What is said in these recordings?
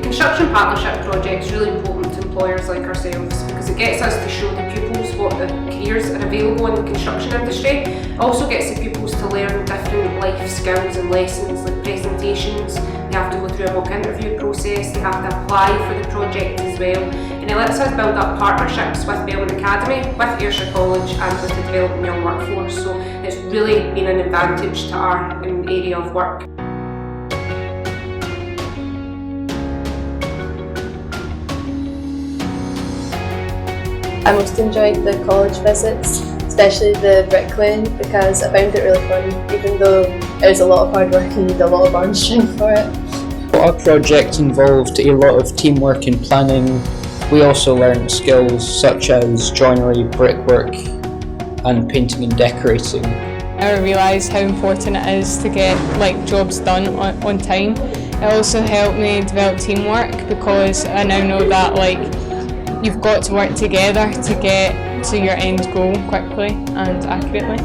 construction partnership project is really important to employers like ourselves because it gets us to show the pupils what the careers are available in the construction industry. It also gets the pupils to learn different life skills and lessons like presentations. They have to go through a mock interview process, they have to apply for the project as well, and it lets us build up partnerships with Belmont Academy, with Ayrshire College and with the Developing Young Workforce, so it's really been an advantage to our area of work. I most enjoyed the college visits, especially the bricklaying, because I found it really fun, even though it was a lot of hard work and you need a lot of arm strength for it. Our project involved a lot of teamwork and planning. We also learned skills such as joinery, brickwork and painting and decorating. I realised how important it is to get jobs done on time. It also helped me develop teamwork because I now know that you've got to work together to get to your end goal quickly and accurately.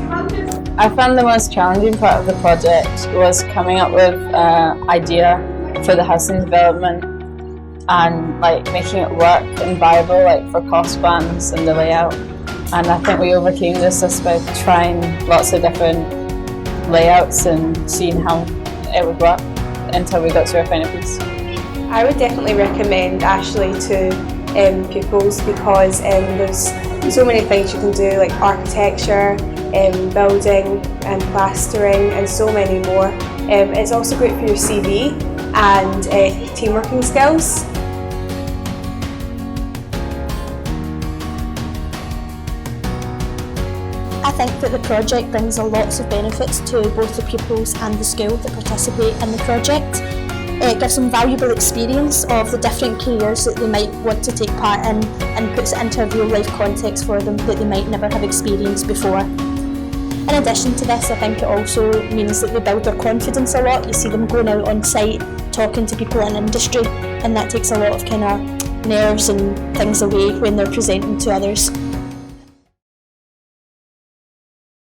I found the most challenging part of the project was coming up with an idea for the housing development and making it work and viable for cost bands and the layout. And I think we overcame this just by trying lots of different layouts and seeing how it would work until we got to our final piece. I would definitely recommend Ashleigh to pupils because there's so many things you can do, like architecture, building and plastering and so many more. It's also great for your CV and teamworking skills. I think that the project brings lots of benefits to both the pupils and the school that participate in the project. It gives them valuable experience of the different careers that they might want to take part in and puts it into a real life context for them that they might never have experienced before. In addition to this, I think it also means that they build their confidence a lot. You see them going out on site, talking to people in industry, and that takes a lot of nerves and things away when they're presenting to others.